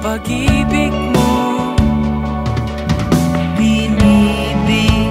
Pag-ibig mo, di na nalala.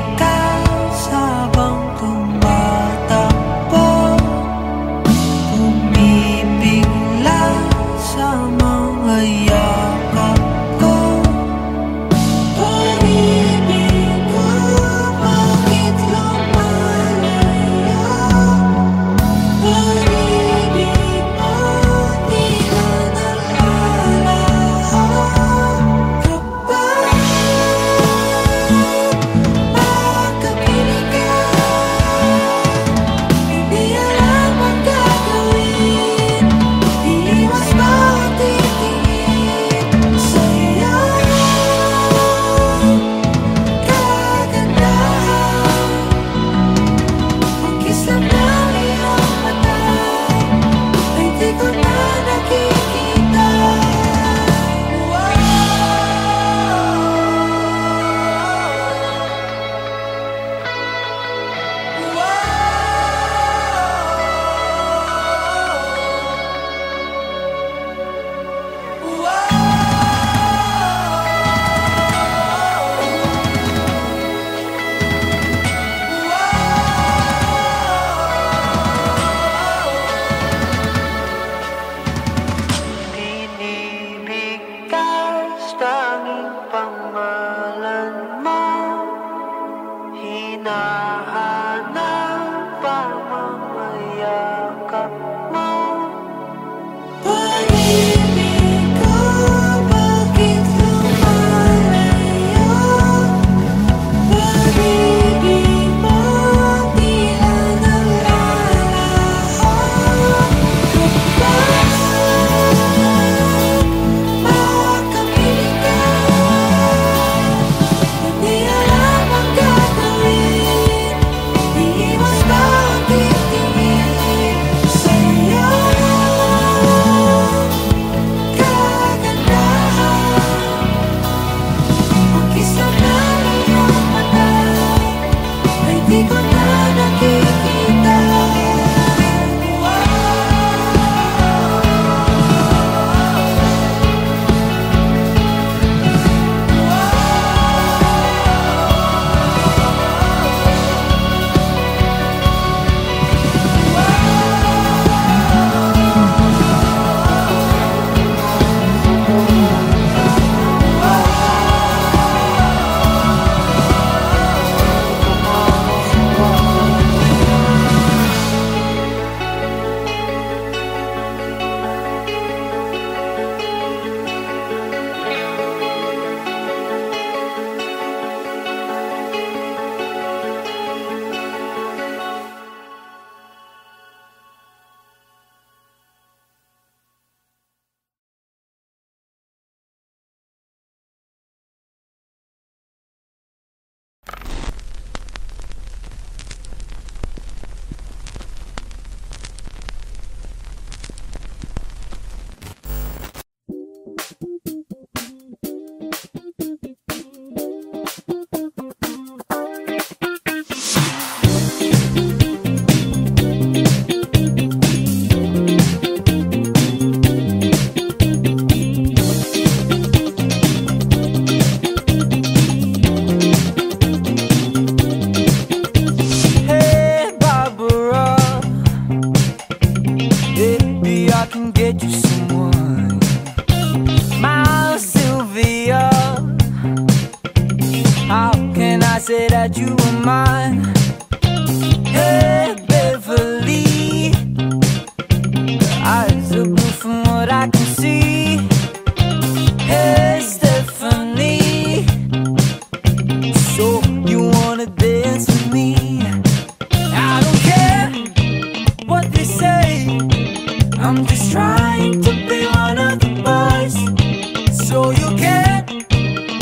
mind. Hey Beverly, eyes are blue from what I can see. Hey Stephanie, so you wanna dance with me? I don't care what they say, I'm just trying to be one of the boys. So you can't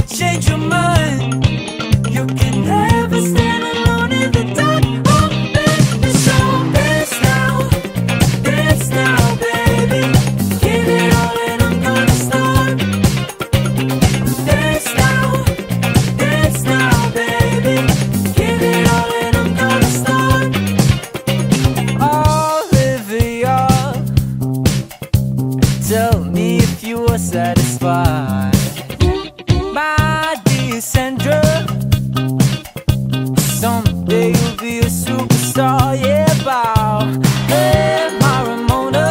change your mind, you can never stand alone in the dark. Oh baby, so dance now baby, give it all and I'm gonna start. Dance now baby, give it all and I'm gonna start. Olivia, tell me if you are satisfied. My dear Sandra, someday you'll be a superstar, yeah, bow. Hey, my Ramona,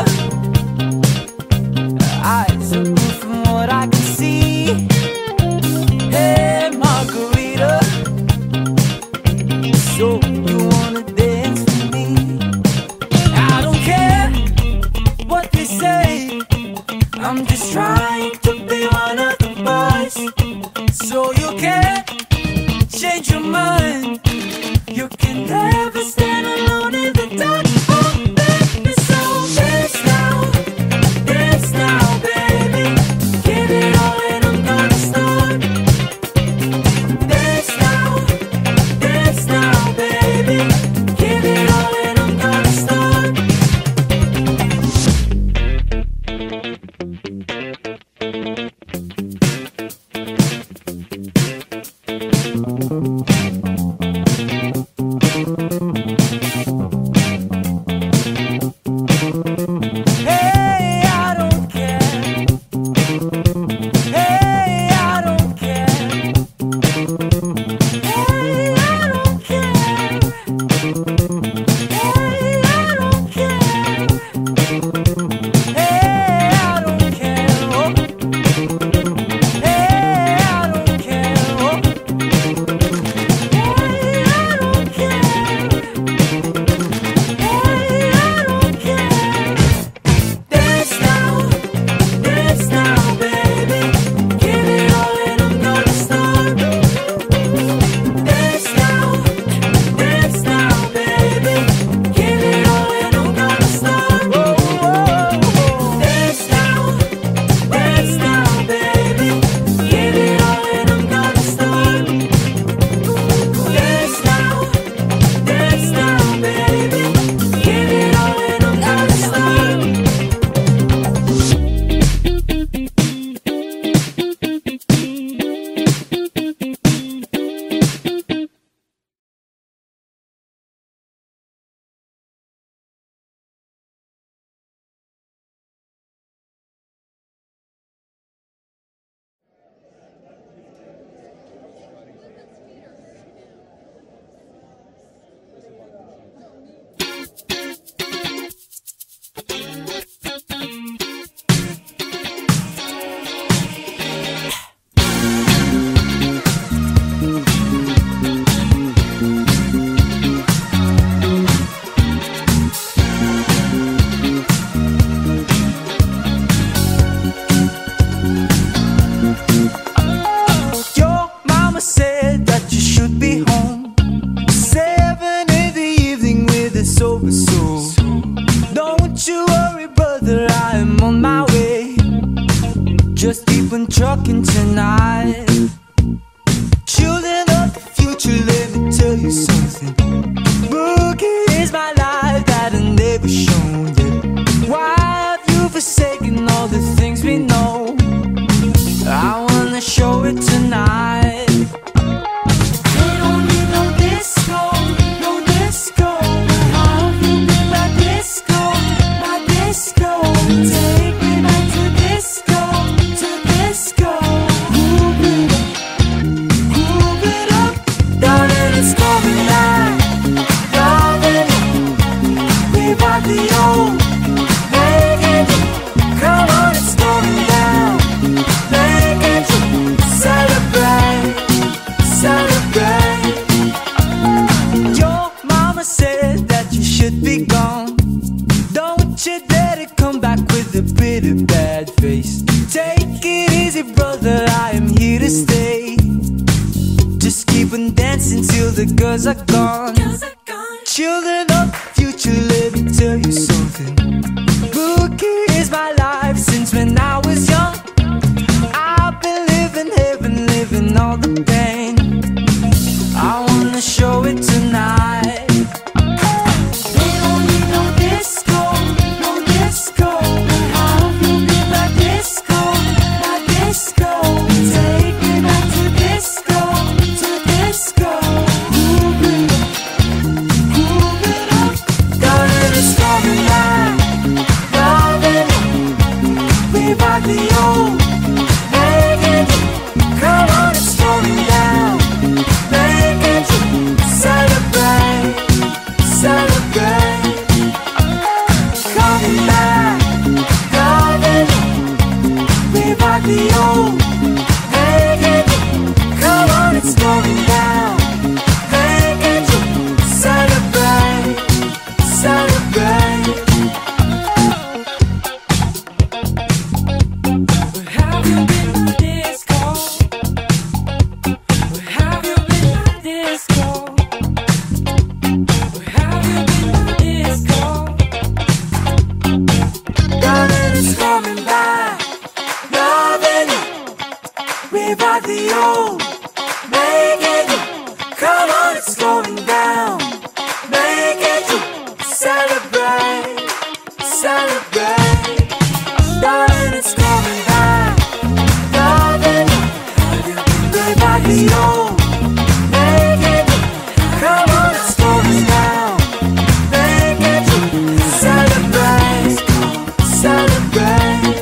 eyes are blue from what I can see. Hey, Margarita, so you wanna dance with me? I don't care what they say, I'm just trying to be one of the boys. So you can't change your mind, you can never stand alone in the dark. Oh baby, so dance now baby, give it all and I'm gonna start. Dance now baby, give it all and I'm gonna start. Hey, I don't care. Hey, I don't care. Hey, I don't care. Hey, I don't care. Hey, I don't care. Oh. Hey, I don't care. Oh. Hey, I don't care. Hey, I don't care. Dance now baby, give it all and I'm gonna start. Dance now baby, give it all and I'm gonna start. Whoa, whoa, whoa. Dance now baby, give it all and I'm gonna start. Dance now baby, give it all and I'm gonna start. Your mama said that you should be home 7 in the evening with a sober soul. Don't you worry, brother, I am on my way. Just keep on trucking tonight. Children of the future, let me tell you something. Boogie is my life that I never shown you. Why have you forsaken all the things we know? I wanna show it tonight. We don't need no disco, no disco. How have you been my disco, my disco? Take me back to disco, to disco. Groove it up, darling, it's coming back, darling. We got the old, make it girls are gone. Children of the future, let me tell you something. Rookie is my life since when I was young. I've been living heaven, living all the pain. I wanna show it tonight. We don't need no disco, no disco. How you be my disco, my disco. Take me back to disco, to disco. Move it up. God, it is coming back. Love it. Revive the old. Make it. Come on, it's going down. Make it. Celebrate, celebrate. Coming back. Love it. Revive the old. Make it. Come on, it's going down. Make it. Celebrate, celebrate. Where have you been, my disco? Where have you been, my disco? Where have you been, my disco? Darling, it's coming back. Loving it. Revive the old. Make it. Come on, it's going down. Make it. Celebrate, celebrate. Darling, it's coming back. Loving it. Revive the old. Make it. Come on, it's going down. Make it. Celebrate, celebrate.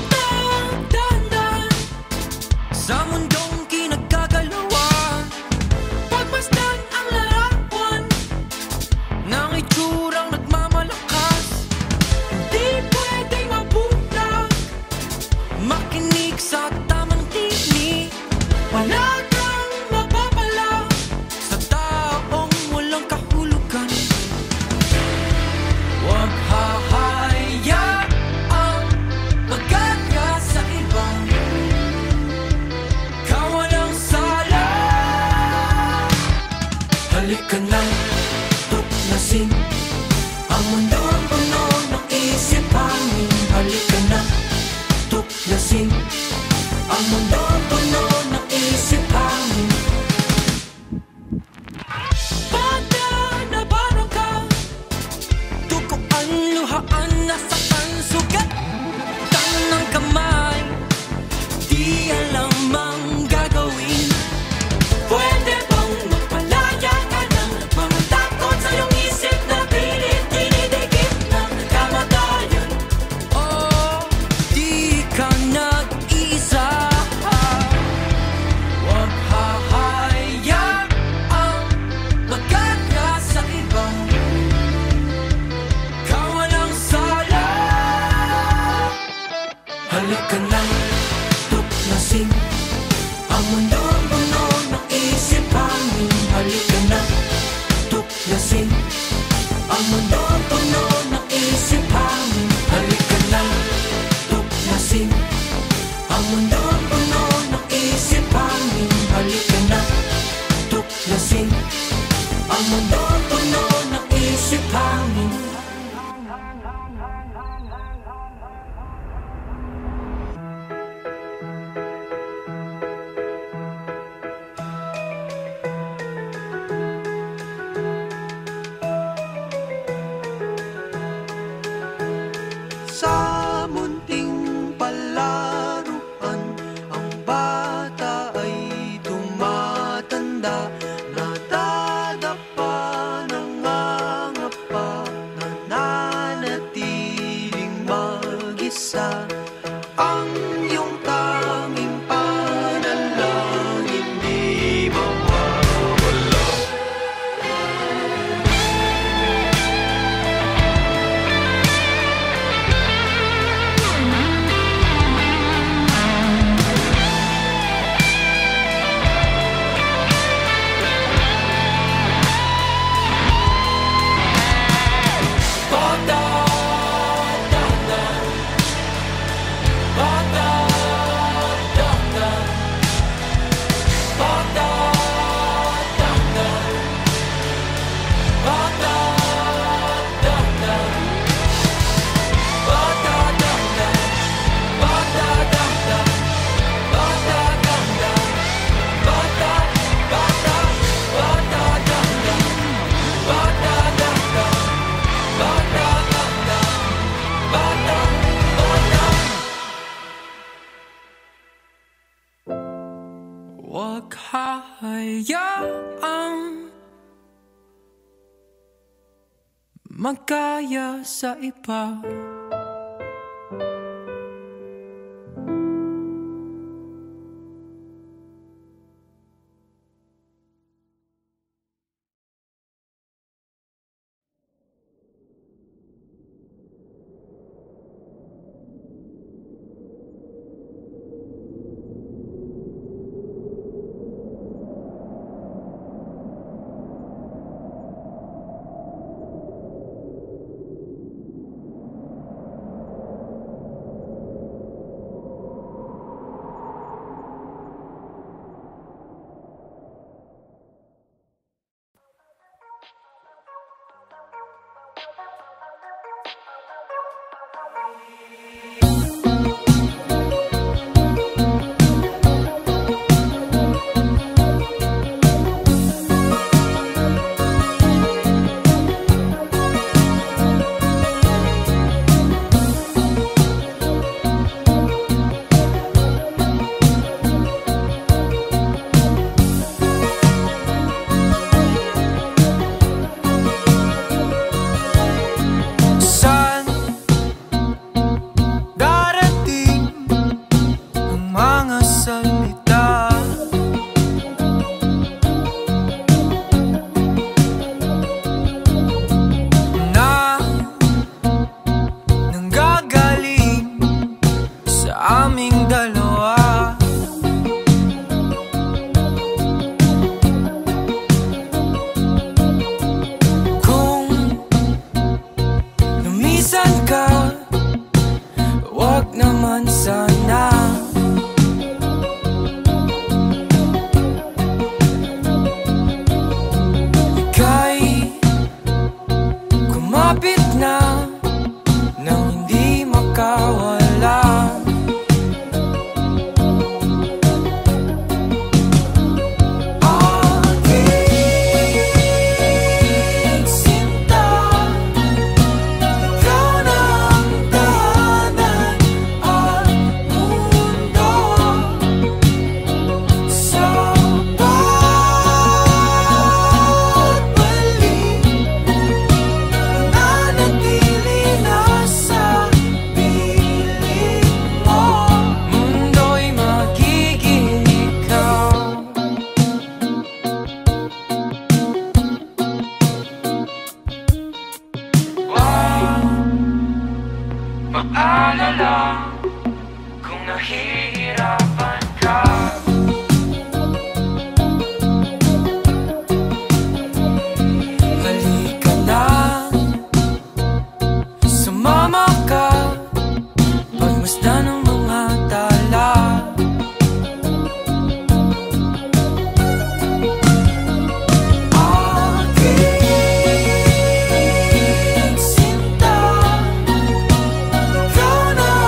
Dahan-dahan sa mundong kinagkagalawan. Pagmasdan ang larawan ng itsurang nagmamalakas. Hindi pwedeng mabulag. Makinig sa tamang tinig. Wala kang mapapala sa taong walang kahulugan. Huwag hahayaang magkanya sa ibang kawalang sala. Halika na, tuklasin ang mundo ang puno ng isip hangin. Halika na, tuklasin ang mundo ang puno ng isip hangin. Bata na barang ka, tukuan, luhaan, nasaktan, sugat ng kamay. Di alam ang gagawin. Pwede bang magpalaya ka ng mga takot sa iyong isip na pilit dinidikit ng kamatayan? Oh, di ka nag-iisa. Huwag hahayaang magkanya sa ibang kawalang sala. Halika na, tuklasin ang mundo ang puno ng isip hangin. Halika na, tuklasin ang mundo ang puno ng isip hangin. Halika na, tuklasin ang mundo ang puno ng isip hangin. Halika na, tuklasin ang mundo ang puno ng isip hangin. Sa munting palaruan, ang bata ay tumatanda. Nadadapa, nangangapa magkaya sa iba. Ikaw na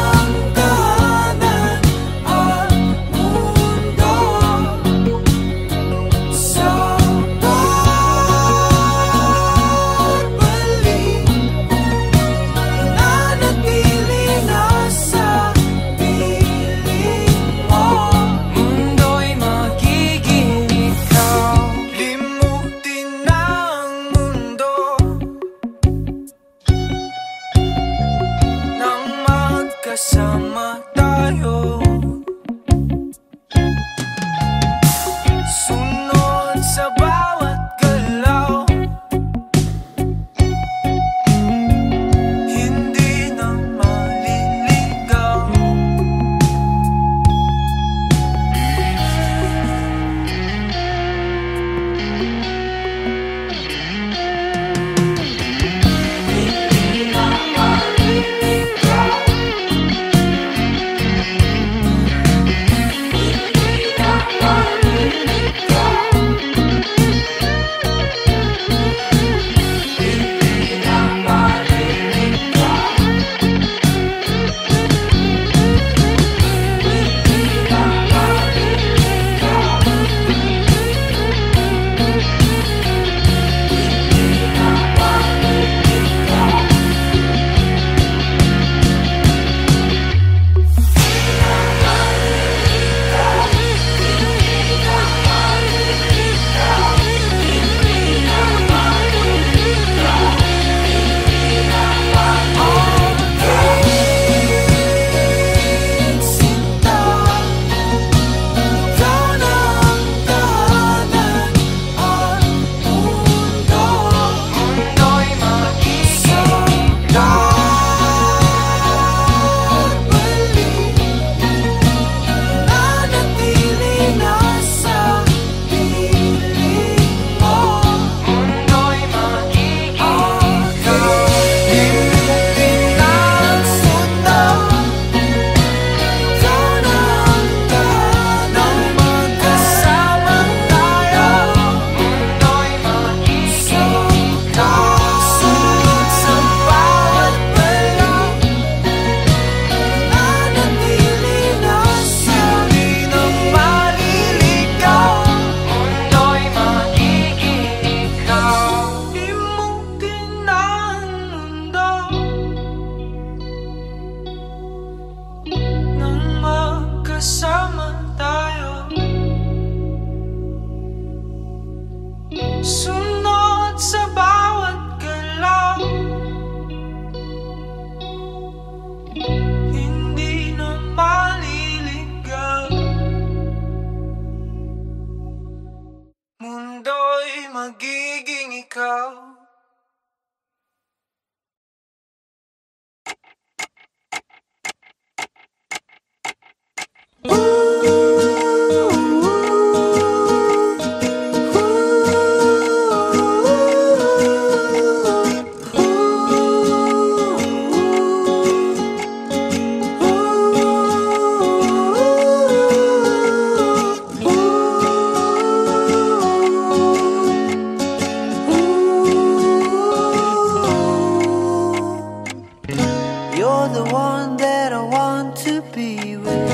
You're the one that I want to be with,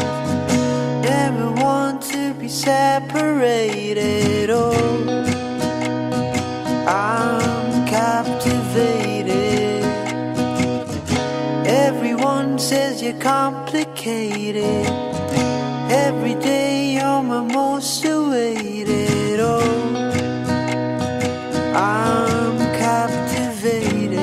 never want to be separated. Oh, I'm captivated. Everyone says you're complicated. Every day you're my most awaited. Oh, I'm captivated.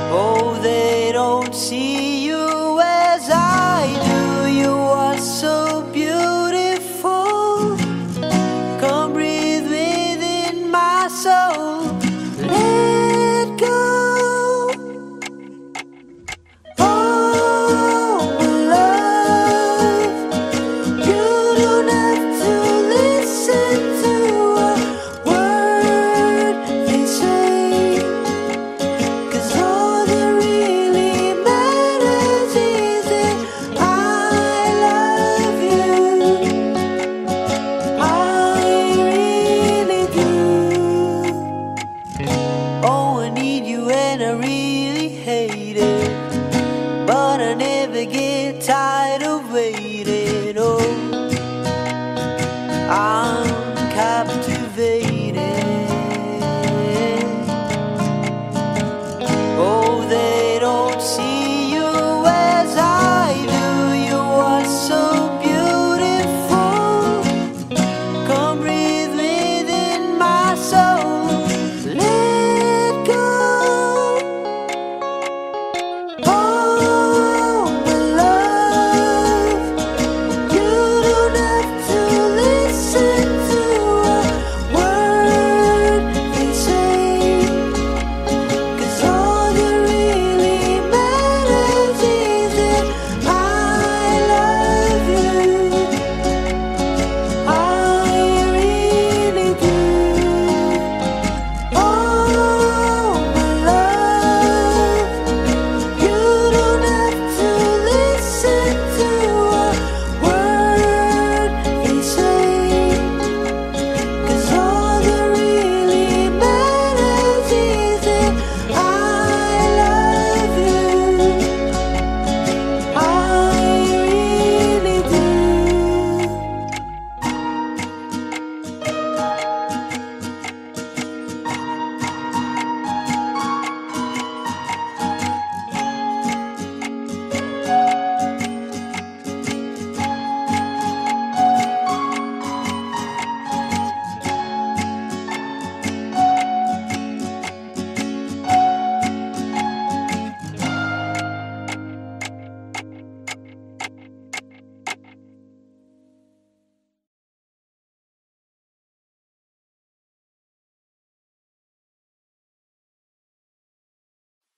Oh, they don't see you as I do. You are so beautiful. Come breathe within my soul. Let go. Oh, my love, you don't have to listen to a word they say, 'cause all that really matters is that I love you. I really do. Oh, I need you and I really hate it, but I never get tired of waiting. Oh, I'm captivated. Oh, they don't see you as I do. You are so beautiful. Come breathe within my soul. Let go. Oh, my love, you don't have to listen to a word they say, 'cause all that really matters is that I love you. I really do. Oh, my love, you don't have to listen to a word they say, 'cause all that really matters is that I love you. I really do.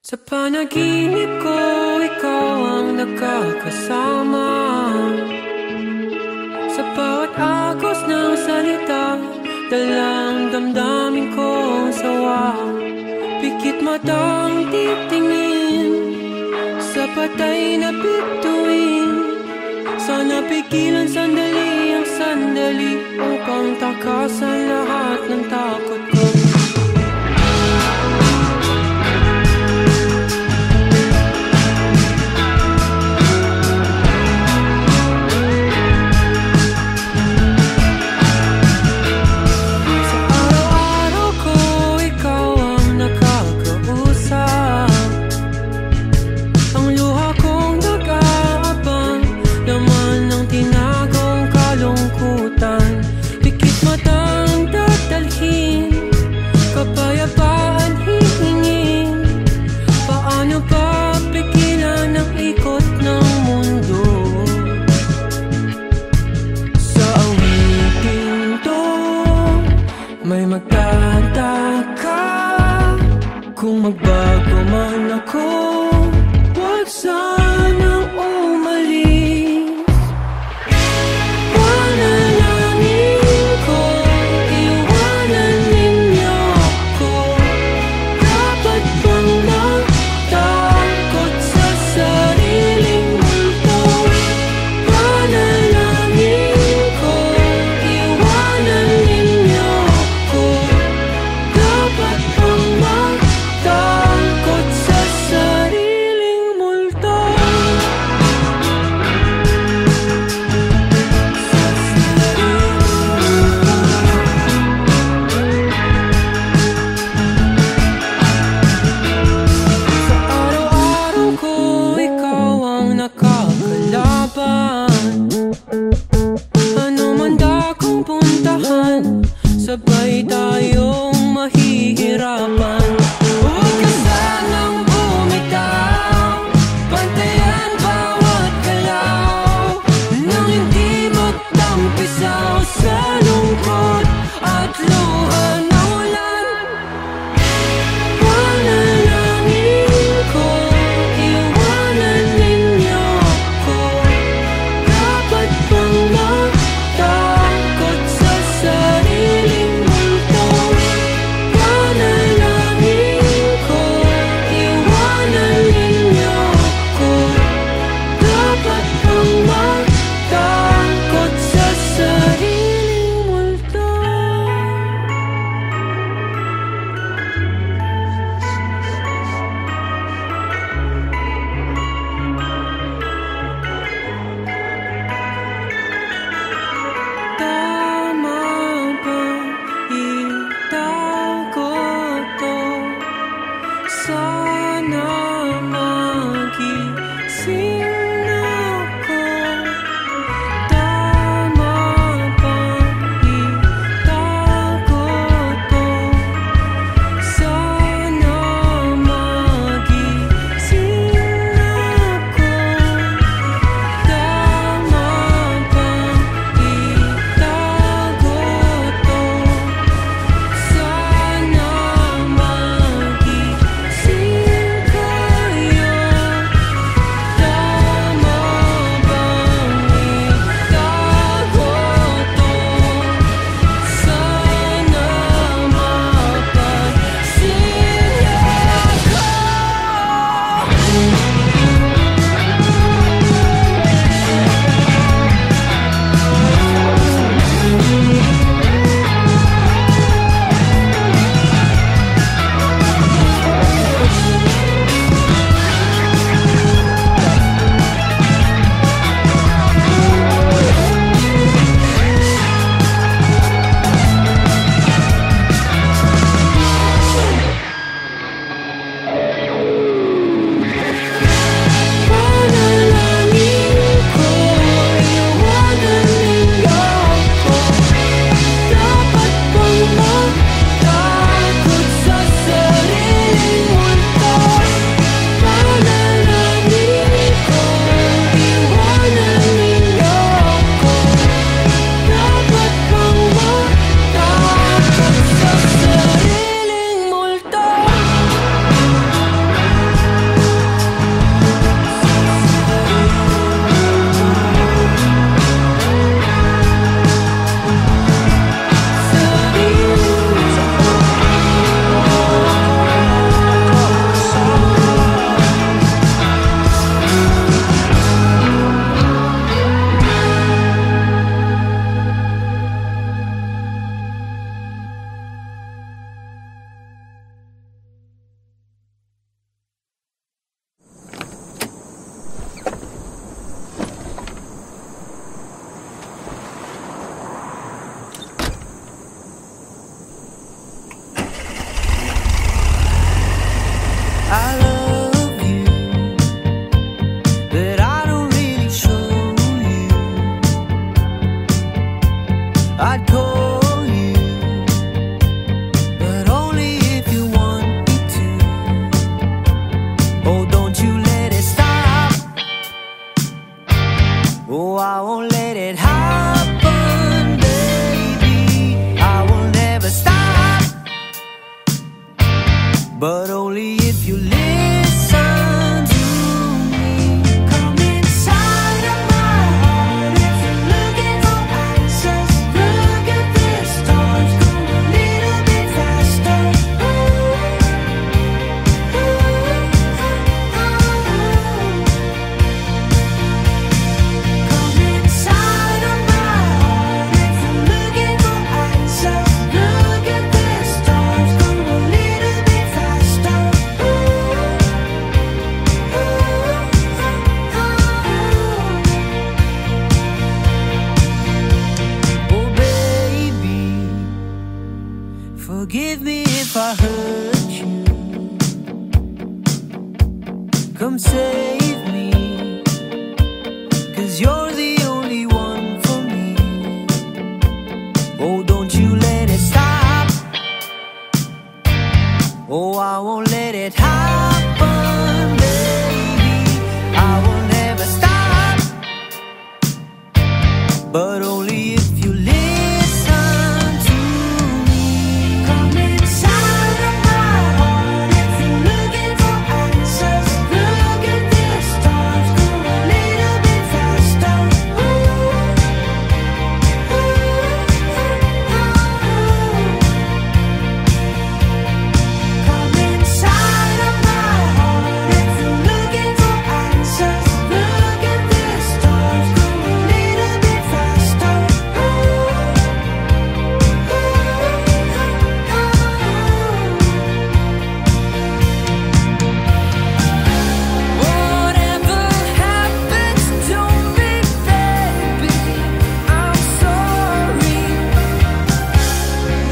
Sa panaginip ko, ikaw ang nakakasama. Sa bawat agos ng salita, dalang damdamin kong sawa. Pikit matang titingin sa patay na bituin. Sana pigilan sandali ang sandali upang takasan lahat ng takot ko. Pikit matang dadalhin May magtataka kung magbago man ako. Huwag sanang umalis. Panalangin ko, iwanan ninyo ako. Dapat bang matakot sa sariling multo? Panalangin ko, iwanan ninyo ako. Dapat bang matakot sa sariling multo? Sa araw-araw ko, ikaw ang nakakalaban. Ano man dakong puntahan, sabay tayong mahihirapan. Huwag ka sanang bumitaw, bantayan bawat galaw, nang hindi magtampisaw sa lungkot at luha ng ulan. Panalangin ko, iwanan ninyo ako. Dapat bang matakot sa sariling multo? Panalangin Forgive me if I hurt you. Come save me, 'cause you're the only one for me. Oh, don't you let it stop. Oh, I won't let it happen, baby. I will never stop, but only if you listen to me. Come inside of my heart if you're looking for answers. Look at the stars, go a little bit faster. Ooh, ooh, Come inside of my heart if you're looking for answers. Look at the stars, go a little bit faster. Whatever happens to me, baby, I'm sorry.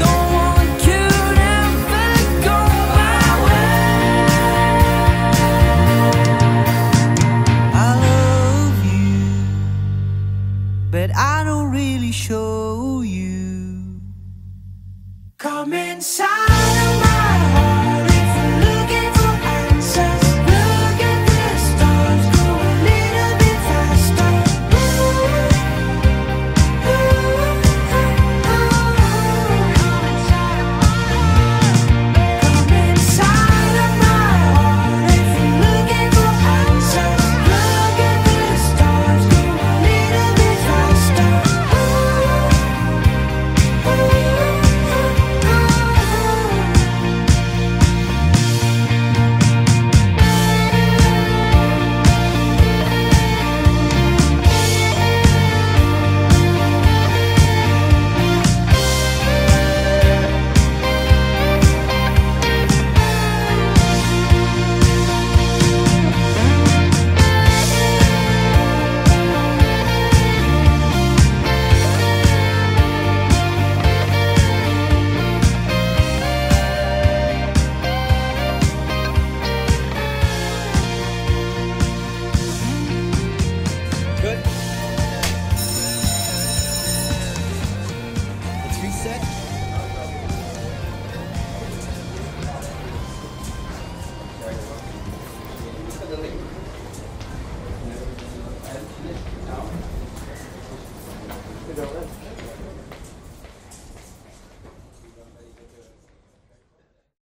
No one could ever go my way. I love you, but I don't really show you. Come inside.